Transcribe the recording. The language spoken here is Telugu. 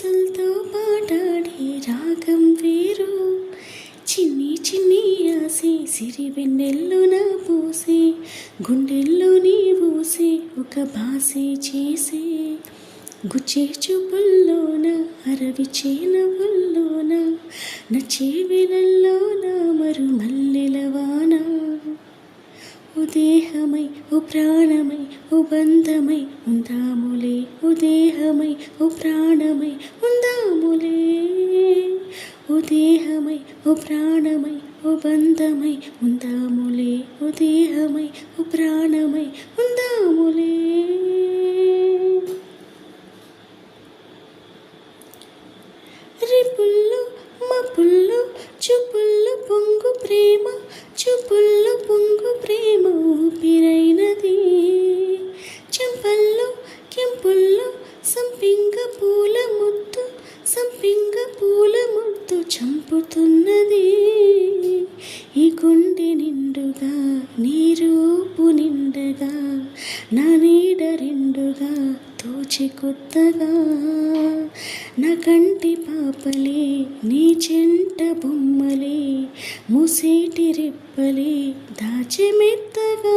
మనసులతో పాటాడే రాగం వేరు. చిన్ని చిన్ని ఆసే సిరివెన్నెల్లున పూసే, గుండెల్లో నీ ఊసే ఒక బాసే చేసే. గుచ్చే చూపుల్లోన అరవిచే నవ్వుల్లోన, నచ్చే వేళల్లోన మరు మల్లెలవాన. ఓ దేహమై ఓ ప్రాణమై ఓ బంధమై ఉందాములే, ఓ దేహమై ఓ ప్రాణమై ఉందాములే. ఓ దేహమై ఓ ప్రాణమై ఓ బంధమై ఉందాములే, ఓ దేహమై ఓ ప్రాణమై ఉందాములే. రిపుల్లో మపుల్లో చూపుల్లో పొంగు ప్రేమ, చూపుల్లో పొంగు ప్రేమ ఊపిరైనది. చెంపల్లో కెంపుల్లో సంపింగ పూల ముద్దు, సంపింగ పూల ముద్దు చంపుతున్నది. ఈ గుండె నిండుగా నీ రూపు నిండగా, నా నీడ రెండుగా తోచి కొత్తగా. నా కంటి పాపలే నీ చెంట బొమ్మలే, మూసేటి రెప్పలే దాచి మెత్తగా.